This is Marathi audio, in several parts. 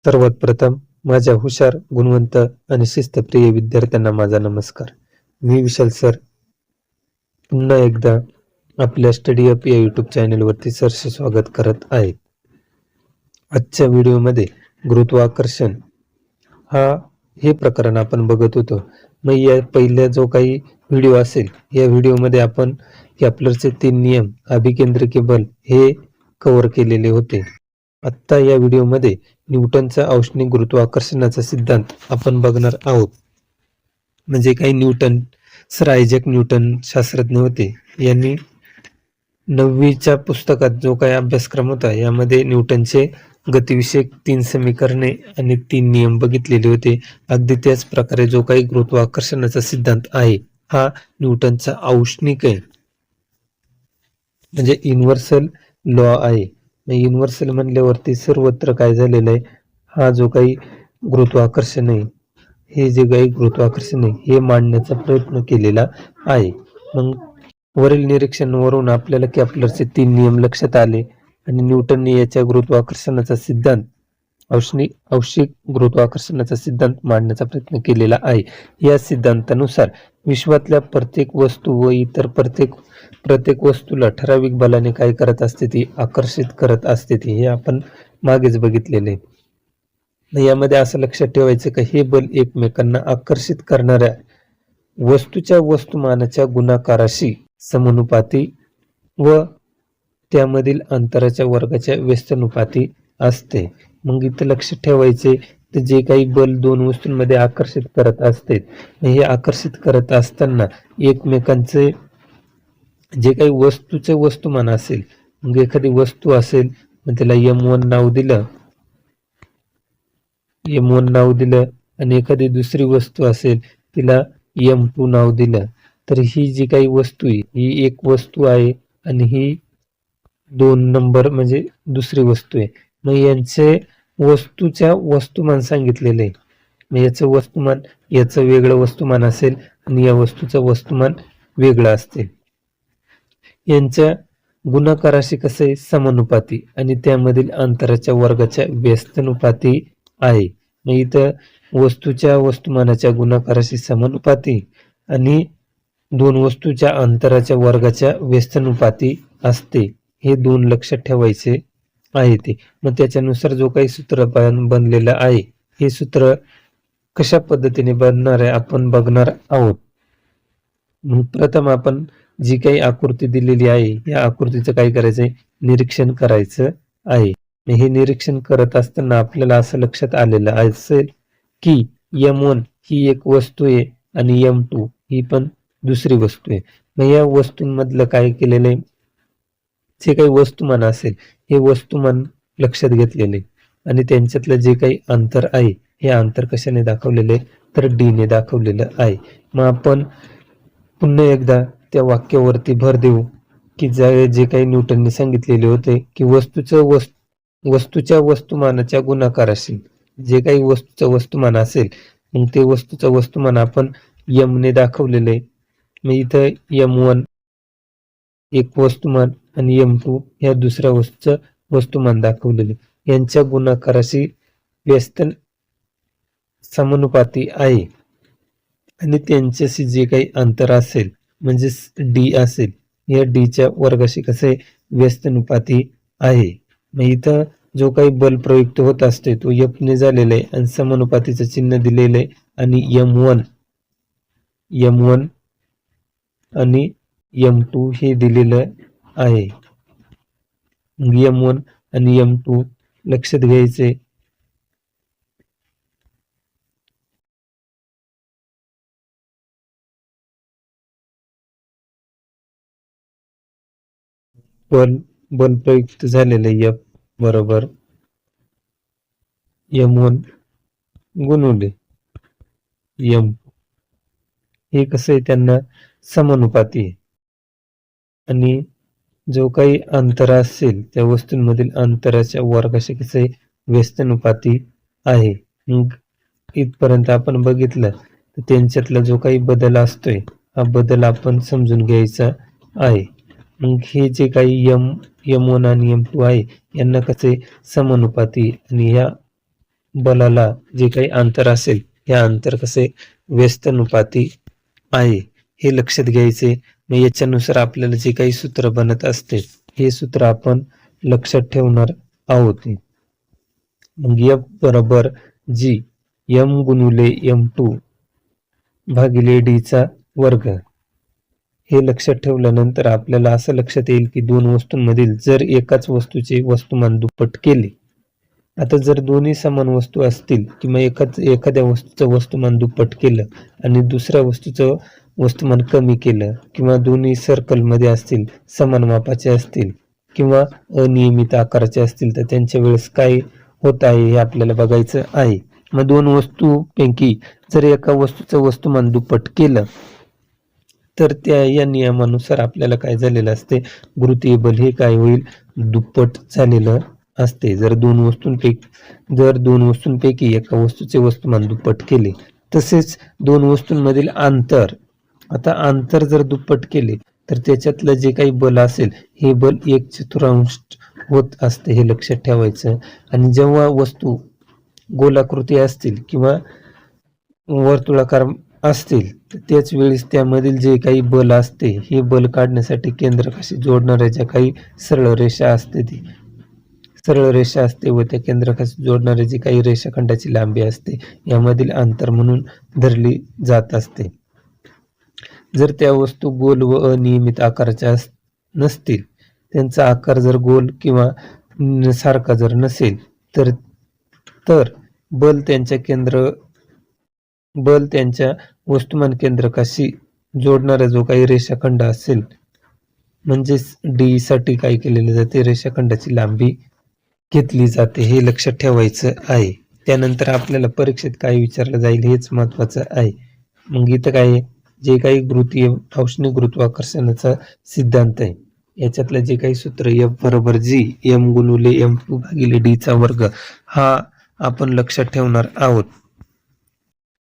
सर्वात प्रथम माझ्या हुशार, गुणवंत आणि शिस्तप्रिय विद्यार्थ्यांना माझा नमस्कार. मी विशाल सर पुन्हा एकदा आपल्या स्टडी अप या यूट्यूब चॅनलवरती सरसे स्वागत करत आहे. आजच्या व्हिडिओमध्ये गुरुत्वाकर्षण हे प्रकरण आपण बघत होतो. मग या पहिल्या जो काही व्हिडिओ असेल या व्हिडिओमध्ये आपण केप्लरचे 3 नियम, अभिकेंद्रिकी बल हे कव्हर केलेले होते. आत्ता या व्हिडिओमध्ये न्यूटनचा औष्णिक गुरुत्वाकर्षणाचा सिद्धांत आपण बघणार आहोत. म्हणजे काही न्यूटन, सर आयझॅक न्यूटन शास्त्रज्ञ होते. यांनी 9वीच्या पुस्तकात जो काही अभ्यासक्रम होता यामध्ये न्यूटनचे गतिविषयक 3 समीकरणे आणि 3 नियम बघितलेले होते. अगदी त्याच प्रकारे जो काही गुरुत्वाकर्षणाचा सिद्धांत आहे हा न्यूटनचा औष्णिक आहे, म्हणजे युनिव्हर्सल लॉ आहे. युनिव्हर्सल म्हणल्यावरती सर्वत्र काय झालेलं आहे, हा जो काही गुरुत्वाकर्षण आहे, हे जे काही गुरुत्वाकर्षण आहे हे मांडण्याचा प्रयत्न केलेला आहे. मग वरील निरीक्षणावरून आपल्याला केप्लरचे 3 नियम लक्षात आले आणि न्यूटनने याच्या गुरुत्वाकर्षणाचा सिद्धांत, औष्णिक गुरुत्वाकर्षणाचा सिद्धांत मांडण्याचा प्रयत्न केलेला आहे. या सिद्धांतानुसार विश्वातल्या प्रत्येक वस्तू व इतर प्रत्येक वस्तूला ठराविक बलाने काय करत असते, ती आकर्षित करत असते. हे आपण मागेच बघितलेले. यामध्ये असं लक्षात ठेवायचं की हे बल एकमेकांना आकर्षित करणाऱ्या वस्तूच्या वस्तुमानाच्या गुणाकाराशी समानुपाती व त्यामधील अंतराच्या वर्गाच्या व्यस्तनुपाती असते. मग इथं लक्षात ठेवायचे तर जे काही बल 2 वस्तूंमध्ये आकर्षित करत असते, हे आकर्षित करत असताना एकमेकांचे जे काही वस्तूचे वस्तुमान असेल, मग एखादी वस्तू असेल मग त्याला m1 नाव दिलं आणि एखादी दुसरी वस्तू असेल तिला m2 नाव दिलं, तर ही जी काही वस्तू आहे ही एक वस्तू आहे आणि ही 2 नंबर म्हणजे दुसरी वस्तू आहे. मग यांचे वस्तूच्या वस्तुमान सांगितलेले आहे. मग याचं वस्तुमान, याचं वेगळं वस्तुमान असेल आणि या वस्तूचं वस्तुमान वेगळं असते. यांच्या गुणाकाराशी कसे समानुपाती आणि त्यामधील अंतराच्या वर्गाच्या व्यस्तनुपाती आहे. मग इथं वस्तूच्या वस्तुमानाच्या गुणाकाराशी समानुपाती आणि 2 वस्तूच्या अंतराच्या वर्गाच्या व्यस्तनुपाती असते. हे 2 लक्षात ठेवायचे आहे ते. मग त्याच्यानुसार जो काही सूत्र बनलेलं आहे, हे सूत्र कशा पद्धतीने बनणार आहे आपण बघणार आहोत. मग प्रथम आपण जी काही आकृती दिलेली आहे या आकृतीचं काय करायचंय, निरीक्षण करायचं आहे. हे निरीक्षण करत असताना आपल्याला असं लक्षात आलेलं असेल की m1 ही एक वस्तू आहे आणि m2 ही पण दुसरी वस्तू आहे. मग या वस्तूंमधलं काय केलेलं आहे, जे काही वस्तुमान असेल हे वस्तुमान लक्षात घेतलेले आणि त्यांच्यातलं जे काही अंतर आहे हे अंतर कशाने दाखवलेले, तर d ने दाखवलेलं आहे. मग आपण पुन्हा एकदा त्या वाक्यावरती भर देऊ की जे काही न्यूटनने सांगितलेले होते की वस्तूच्या वस्तुमानाच्या गुणाकाराशी जे काही वस्तूचं वस्तुमान असेल, मग ते वस्तूचं वस्तुमान आपण m ने दाखवलेलं आहे. मग इथं m1 एक वस्तुमान आणि m2 या दुसऱ्या वस्तूचं वस्तुमान दाखवलेले, यांच्या गुणाकाराशी व्यस्त समानुपाती आहे आणि त्यांच्याशी जे काही अंतर असेल म्हणजे d असेल, या d च्या वर्गाशी कसे व्यस्तनुपाती आहे. मग इथं जो काही बल प्रयुक्त होत असते तो f ने झालेला आहे आणि समानुपातीचं चिन्ह दिलेलं आहे आणि m1 आणि m2 हे दिलेलं आहे. m1 आणि m2 लक्षात घ्यायचे. बल प्रयुक्त झालेलं f बरोबर m1 गुणुले m2. हे कसं आहे, त्यांना समानुपाती आहे आणि जो काही अंतर असेल त्या वस्तूंमधील अंतराच्या वर्गाशी कसे व्यस्तनुपाती आहे. मग इथपर्यंत आपण बघितलं तर त्यांच्यातला जो काही बदल असतोय हा बदल आपण समजून घ्यायचा आहे. मग हे जे काही m1 आणि m2 आहे यांना कसे समानुपाती आणि या बलाला जे काही अंतर असेल हे अंतर कसे व्यस्तनुपाती आहे हे लक्षात घ्यायचे. मग याच्यानुसार आपल्याला जे काही सूत्र बनत असते हे सूत्र आपण लक्षात ठेवणार आहोत. मग F बरोबर G M गुणिले M2 भागिले D चा वर्ग. हे लक्षात ठेवल्यानंतर आपल्याला असं लक्षात येईल की दोन वस्तूंमधील जर एकाच वस्तूचे वस्तुमान दुप्पट केले, आता जर दोन्ही समान वस्तू असतील किंवा एखाद्या वस्तूचं वस्तुमान दुप्पट केलं आणि दुसऱ्या वस्तूचं वस्तुमान कमी केलं किंवा दोन्ही सर्कलमध्ये असतील, समान मापाचे असतील किंवा अनियमित आकाराचे असतील, तर त्यांच्या वेळेस काय होत आहे हे आपल्याला बघायचं आहे. मग दोन वस्तूंपैकी जर एका वस्तूचं वस्तुमान दुप्पट केलं तर या नियमानुसार आपल्याला काय झालेलं असते, गुरुत्वीय बल हे काय होईल, दुप्पट झालेलं असते. जर दोन वस्तूंपैकी एका वस्तूचे वस्तुमान दुप्पट केले, तसेच दोन वस्तूंमधील अंतर, आता अंतर जर दुप्पट केले तर त्याच्यातलं जे काही बल असेल हे बल 1/4 होत असते, हे लक्षात ठेवायचं. आणि जेव्हा वस्तू गोलाकृती असतील किंवा वर्तुळाकार असतील तर त्याच वेळेस त्यामधील जे काही बल असते हे बल काढण्यासाठी केंद्रकाशी जोडणाऱ्या ज्या काही सरळ रेषा असते व त्या केंद्रकाशी जोडणारे जी काही रेषाखंडाची लांबी असते यामधील अंतर म्हणून धरली जात असते. जर त्या वस्तू गोल व अनियमित आकाराच्या नसतील, त्यांचा आकार जर गोल किंवा सारखा जर नसेल तर बल त्यांच्या वस्तुमान केंद्रकाशी जोडणारा जो काही रेषाखंड असेल, म्हणजेच डी साठी काय केलेले जाते, रेषाखंडाची लांबी घेतली जाते, हे लक्षात ठेवायचं आहे. त्यानंतर आपल्याला परीक्षेत काय विचारलं जाईल हेच महत्वाचं आहे. मग इथं काय, जे काही औष्णिक गुरुत्वाकर्षणाचा सिद्धांत आहे याच्यातलं जे काही सूत्र F बरोबर G M गुणिले M2 भागिले D चा वर्ग हा आपण लक्षात ठेवणार आहोत.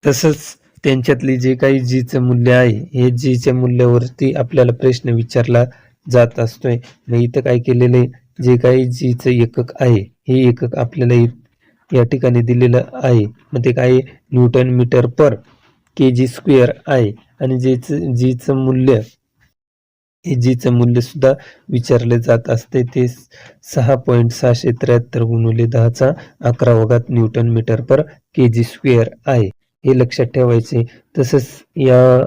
तसंच त्यांच्यातली जे काही G चं मूल्य आहे हे G च्या मूल्यावरती आपल्याला प्रश्न विचारला जात असतोय. मग इथं काय केलेले, जे काही G चं एकक आहे हे एकक आपल्याला या ठिकाणी दिलेलं आहे. मग ते काय, न्यूटन मीटर पर kg स्क्वेअर आहे. आणि G चं मूल्य सुद्धा विचारले जात असते, ते 6.673 गुणिले 10⁻11 न्यूटन मीटर पर kg स्क्वेअर आहे, हे लक्षात ठेवायचे. तसंच या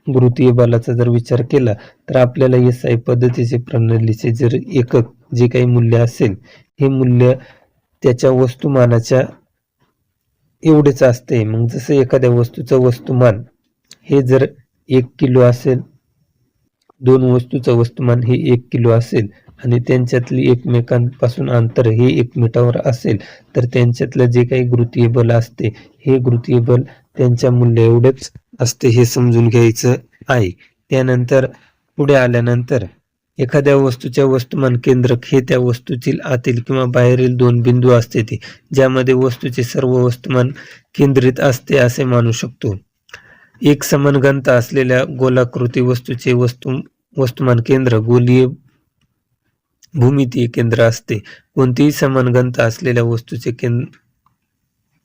गुरुत्वीय बलाचा जर विचार केला तर आपल्याला SI पद्धतीचे प्रणालीचे जर एकक जे काही मूल्य असेल हे मूल्य त्याच्या वस्तुमानाच्या एवढेच असते. मग जसं एखाद्या वस्तूचं वस्तुमान हे जर 1 किलो असेल, दोन वस्तूचं वस्तुमान हे 1 किलो असेल आणि त्यांच्यातली एकमेकांपासून अंतर हे 1 मीटरवर असेल, तर त्यांच्यातलं जे काही गुरुत्वीय बल असते हे गुरुत्वीय बल त्यांच्या मूल्य एवढेच असते, हे समजून घ्यायचं आहे. त्यानंतर पुढे आल्यानंतर एखाद्या वस्तूच्या वस्तुमान केंद्रक हे त्या वस्तूतील आतील किंवा बाहेरील दोन बिंदू असते ते ज्यामध्ये वस्तूचे सर्व वस्तुमान केंद्रित असते असे मानू शकतो. एक समान घनता असलेल्या गोलाकृती वस्तूचे वस्तुमान केंद्र गोलीय भूमितीय केंद्र असते. कोणतीही समान घनता असलेल्या वस्तूचे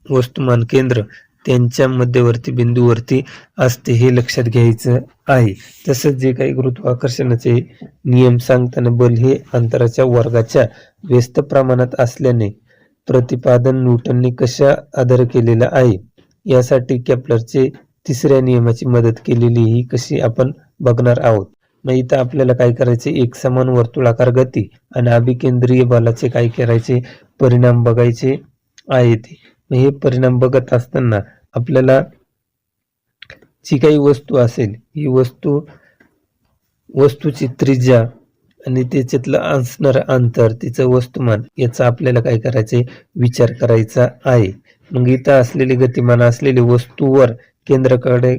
वस्तुमान केंद्र त्यांच्या मध्यवर्ती बिंदूवरती असते, हे लक्षात घ्यायचं आहे. तसंच जे काही गुरुत्वाकर्षणाचे नियम सांगताना बल हे अंतराच्या वर्गाच्या व्यस्त प्रमाणात असल्याने प्रतिपादन न्यूटनने कशा आधारे केलेलं आहे यासाठी केप्लरचे तिसऱ्या नियमाची मदत केलेली ही कशी आपण बघणार आहोत. मग इथं आपल्याला काय करायचे, एक समान वर्तुळाकार गती आणि अभिकेंद्रीय बलाचे काय करायचे, परिणाम बघायचे आहेत. मग हे परिणाम बघत असताना आपल्याला जी काही वस्तू असेल ही वस्तूची त्रिज्या आणि त्याच्यातलं असणारं अंतर, तिचं वस्तुमान याचा आपल्याला काय करायचे, विचार करायचा आहे. मग इथं असलेली गतिमान असलेली वस्तूवर केंद्रकाकडे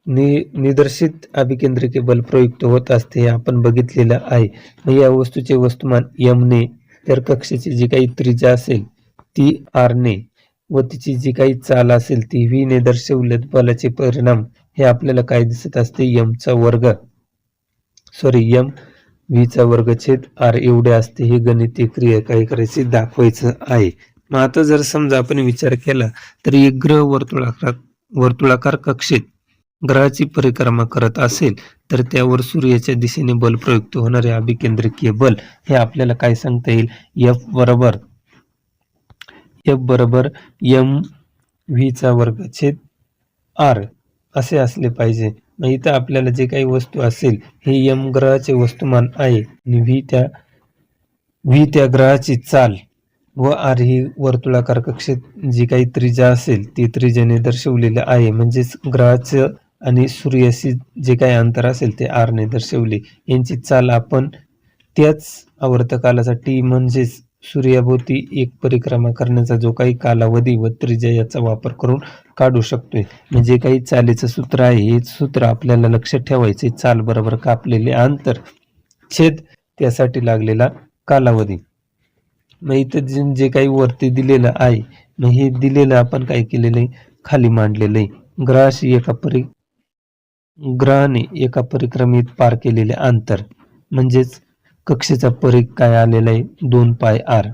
निर्देशित अभिकेंद्रिय बल प्रयुक्त होत असते, हे आपण बघितलेलं आहे. मग या वस्तूचे वस्तुमान M ने, तर कक्षेची जी काही त्रिज्या असेल ती R ने व तिची जी काही चाल असेल ती V ने दर्शवल्यात बलाचे परिणाम हे आपल्याला काय दिसत असते, M व्हीचा वर्ग छेद आर एवढे असते. हे गणितीय क्रिया काय करायची दाखवायचं आहे. मग आता जर समजा आपण विचार केला तर एक ग्रह वर्तुळाकार कक्षेत ग्रहाची परिक्रमा करत असेल तर त्यावर सूर्याच्या दिशेने बल प्रयुक्त होणारे अभिकेंद्रकीय बल हे आपल्याला काय सांगता येईल? एफ बरोबर एम व्हीचा वर्ग छेद आर असे असले पाहिजे. मग इथं आपल्याला जे काही वस्तू असेल हे एम ग्रहाचे वस्तुमान आहे आणि व्ही त्या ग्रहाची चाल व आर ही वर्तुळाकार कक्षेत जी काही त्रिज्या असेल ती त्रिज्याने दर्शवलेलं आहे. म्हणजेच ग्रहाचं आणि सूर्याशी जे काही अंतर असेल ते आर ने दर्शवले. यांची चाल आपण त्याच आवर्तकालाचा टी म्हणजेच सूर्याभोवती एक परिक्रमा करण्याचा जो काही कालावधी व त्रिज्या याचा वापर करून काढू शकतोय. म्हणजे काही चालीचं सूत्र आहे. हे सूत्र आपल्याला लक्षात ठेवायचे. चाल बरोबर कापलेले अंतर छेद त्यासाठी लागलेला कालावधी. मग इथं जे काही वरती दिलेलं आहे मग हे दिलेलं आपण काय केलेलं आहे खाली मांडलेलं आहे. ग्रहाने एका परिक्रमेत पार केलेले अंतर म्हणजेच कक्षेचा परिघ काय आलेला आहे 2πr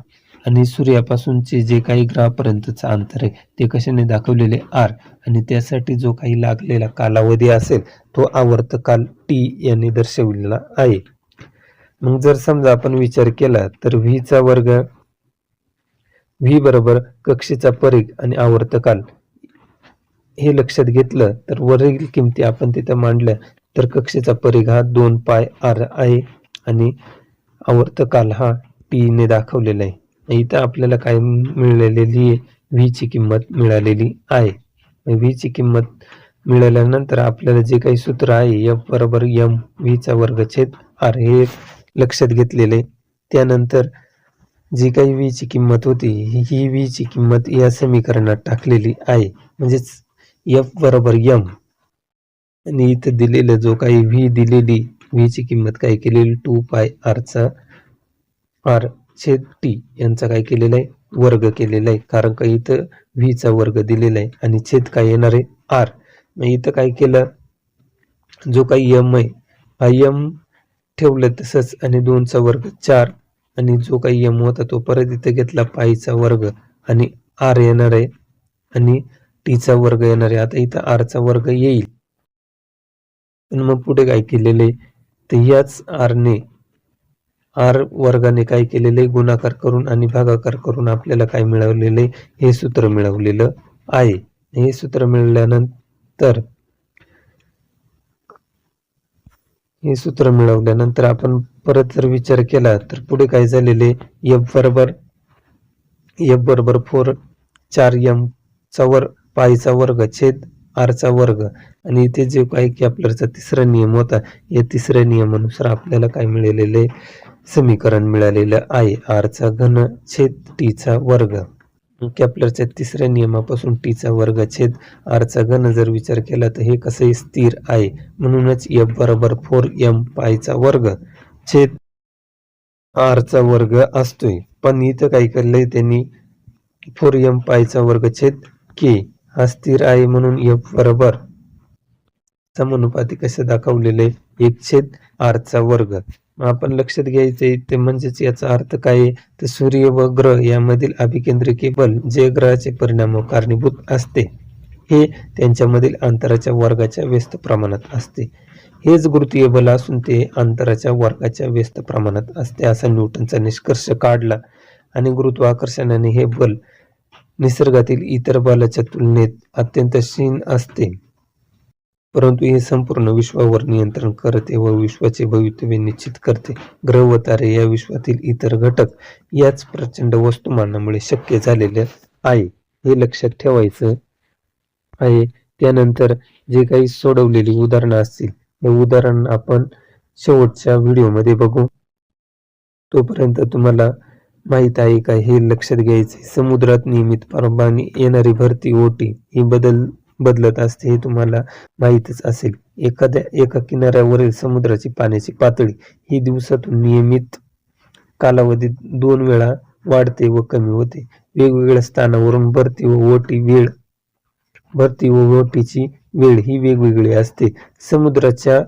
आणि सूर्यापासूनचे जे काही ग्रहापर्यंतचं अंतर आहे ते कशाने दाखवलेले आर आणि त्यासाठी जो काही लागलेला कालावधी असेल तो आवर्तकाल टी याने दर्शवलेला आहे. मग जर समजा आपण विचार केला तर व्ही बरोबर कक्षेचा परिघ आणि आवर्तकाल हे लक्षात घेतलं तर वरील किमती आपण तिथं मांडल्या तर कक्षेचा परिघ हा 2πr आहे आणि आवर्तकाल हा टी ने दाखवलेला आहे. इथं आपल्याला काय मिळालेली आहे? व्ही ची किंमत मिळालेली आहे. व्ही ची किंमत मिळाल्यानंतर आपल्याला जे काही सूत्र आहे एफ बरोबर एम व्हीचा वर्ग छेद आर हे लक्षात घेतलेले. त्यानंतर जी काही व्ही ची किंमत होती ही व्ही ची किंमत या समीकरणात टाकलेली आहे. म्हणजेच एफ बरोबर एम आणि इथं दिलेलं जो काही व्ही दिलेली व्ही ची किंमत काय केलेली 2πr आर छेद टी यांचा काय केलेला आहे वर्ग केलेला आहे. कारण का इथं व्हीचा वर्ग दिलेला आहे आणि छेद काय येणार आहे आर. मग इथं काय केलं जो काही एम आहे हा एम ठेवलं तसंच आणि 2चा वर्ग 4 आणि जो काही एम होता तो परत इथं घेतला पाईचा वर्ग आणि आर येणार आहे आणि टीचा वर्ग येणार आहे. आता इथं आरचा वर्ग येईल पण मग पुढे काय केलेले तर याच आर वर्गाने काय केलेले गुणाकार करून आणि भागाकार करून आपल्याला काय मिळवलेले हे सूत्र मिळवलेलं आहे. हे सूत्र मिळवल्यानंतर आपण परत जर विचार केला तर पुढे काय झालेले एफ बरोबर 4m पाईचा वर्ग छेद आरचा वर्ग आणि इथे जे काही कॅपलरचा तिसरा नियम होता या तिसऱ्या नियमानुसार आपल्याला काय मिळालेले समीकरण मिळालेलं आहे आरचा घन छेद टीचा वर्ग. कॅपलरच्या तिसऱ्या नियमापासून टीचा वर्ग छेद आरचा घन जर विचार केला तर हे कसं स्थिर आहे. म्हणूनच एफ बरोबर 4m पाईचा वर्ग छेद आरचा वर्ग असतोय. पण इथं काय केलंय त्यांनी 4m पाईचा वर्ग छेद के हा स्थिर आहे म्हणून एफ बरोबर समानुपाती कसं दाखवलेलं आहे 1/r चा वर्ग. आपण लक्षात घ्यायचंय ते म्हणजेच याचा अर्थ काय आहे तर सूर्य व ग्रह यामधील अभिकेंद्रकीय बल जे ग्रहाचे परिणाम कारणीभूत असते हे त्यांच्यामधील अंतराच्या वर्गाच्या व्यस्त प्रमाणात असते. हेच गुरुत्वीय बल असून ते अंतराच्या वर्गाच्या व्यस्त प्रमाणात असते असा न्यूटनचा निष्कर्ष काढला आणि गुरुत्वाकर्षणाने हे बल निसर्गातील इतर बलाच्या तुलनेत अत्यंत क्षीण असते परंतु हे संपूर्ण विश्वावर नियंत्रण करते व विश्वाचे भवितव्य निश्चित करते. ग्रह व तारे या विश्वातील इतर घटक याच प्रचंड वस्तुमानामुळे शक्य झालेले आहे हे लक्षात ठेवायचं आहे. त्यानंतर जे काही सोडवलेली उदाहरणं असतील हे उदाहरण आपण शेवटच्या व्हिडिओमध्ये बघू. तोपर्यंत तुम्हाला माहित आहे का हे लक्षात घ्यायचे समुद्रात नियमितपणे येणारी भरती ओटी ही बदलत असते हे तुम्हाला माहीतच असेल. एका किनाऱ्यावरील समुद्राची पाण्याची पातळी ही दिवसातून नियमित कालावधीत 2 वेळा वाढते व कमी होते. वेगवेगळ्या स्थानावरून भरती व ओटीची वेळ ही वेगवेगळी असते. समुद्राच्या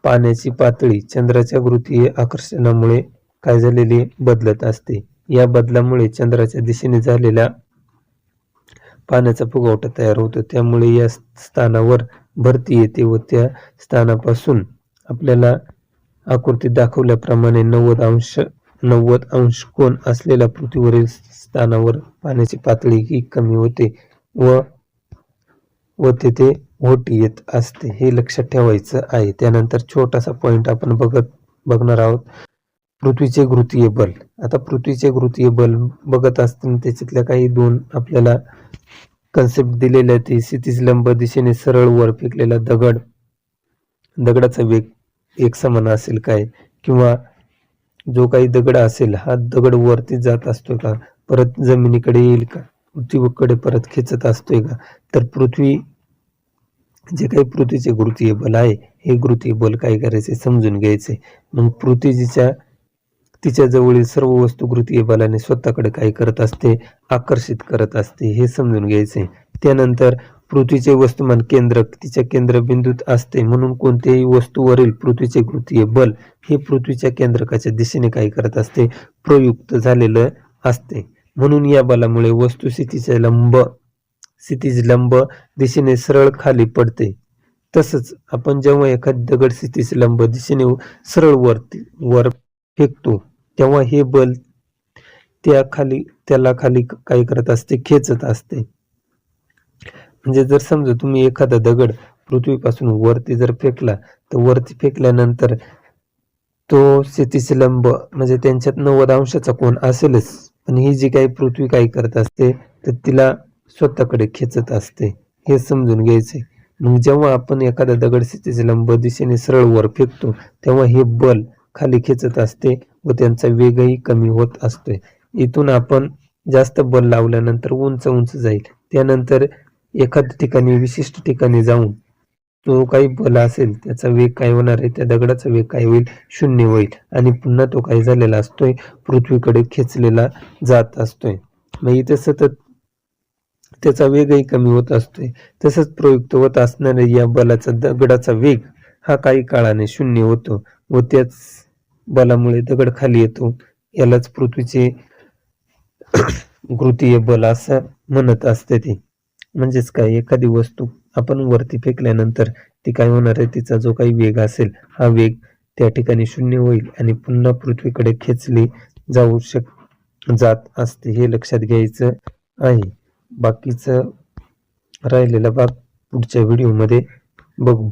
पाण्याची पातळी चंद्राच्या गुरुत्वीय आकर्षणामुळे काय झालेली बदलत असते. या बदलामुळे चंद्राच्या दिशेने झालेला पाण्याचा फुगवटा तयार होतो. त्यामुळे या स्थानावर भरती येते व त्या स्थानापासून आपल्याला आकृतीत दाखवल्याप्रमाणे 90 अंश कोन असलेल्या पृथ्वीवरील स्थानावर पाण्याची पातळी ही कमी होते व तेथे ओहोटी येत असते. हे लक्षात ठेवायचं आहे. त्यानंतर छोटासा पॉइंट आपण बघणार आहोत, पृथ्वीचे गुरुत्वीय बल. आता पृथ्वीचे गुरुत्वीय बल बघत असताना त्याच्यातल्या काही दोन आपल्याला कन्सेप्ट दिलेल्या आहेत. क्षितिज लंब दिशेने सरळ वर फेकलेला दगडाचा वेग एक समान असेल काय, किंवा जो काही दगड असेल हा दगड वरती जात असतो का, परत जमिनीकडे येईल का, पृथ्वीकडे परत खेचत असतोय का. तर जे काही पृथ्वीचे गुरुत्वीय बल आहे, हे गुरुत्वीय बल काय करायचे समजून घ्यायचे. मग पृथ्वी तिच्या जवळील सर्व वस्तू गुरुत्वीय बलाने स्वतःकडे काय करत असते, आकर्षित करत असते, हे समजून घ्यायचे. त्यानंतर पृथ्वीचे वस्तुमान केंद्र तिच्या केंद्रबिंदूत असते, म्हणून कोणत्याही वस्तूवरील पृथ्वीचे गुरुत्वीय बल हे पृथ्वीच्या केंद्रकाच्या दिशेने काय करत असते, प्रयुक्त झालेलं असते. म्हणून या बलामुळे वस्तू क्षितिज लंब दिशेने सरळ खाली पडते. तसंच आपण जेव्हा एखादी दगड क्षितिज लंब दिशेने सरळ वर फेकतो, तेव्हा हे बल त्याला खाली काय करत असते, खेचत असते. म्हणजे जर समजा तुम्ही एखादा दगड पृथ्वीपासून वरती जर फेकला, तर वरती फेकल्यानंतर तो क्षितिज लंब म्हणजे त्यांच्यात 90 अंशाचा कोन असेलच, पण ही जी काही पृथ्वी काय करत असते तर तिला स्वतःकडे खेचत असते, हे समजून घ्यायचे. मग जेव्हा आपण एखादा दगड क्षितिज लंब दिशेने सरळ वर फेकतो, तेव्हा हे बल खाली खेचत असते व त्यांचा वेगही कमी होत असतोय. इथून आपण जास्त बल लावल्यानंतर उंच जाईल. त्यानंतर एखाद्या ठिकाणी विशिष्ट ठिकाणी जाऊन जो काही बल असेल त्याचा वेग काय होणार आहे, त्या दगडाचा वेग काय होईल, 0 होईल आणि पुन्हा तो काय झालेला असतोय, पृथ्वीकडे खेचलेला जात असतोय. मग इथे सतत त्याचा वेगही कमी होत असतोय. तसंच प्रयुक्त होत असणाऱ्या या बलाचा दगडाचा वेग हा काही काळाने 0 होतो व त्याच बलामुळे दगड खाली येतो. यालाच पृथ्वीचे गुरुत्वीय बल असं म्हणत असते ते. म्हणजेच काय, एखादी वस्तू आपण वरती फेकल्यानंतर ती काय होणार आहे, तिचा जो काही वेग असेल हा वेग त्या ठिकाणी 0 होईल आणि पुन्हा पृथ्वीकडे खेचली जात असते, हे लक्षात घ्यायचं आहे. बाकीचं राहिलेला भाग पुढच्या व्हिडिओमध्ये बघू.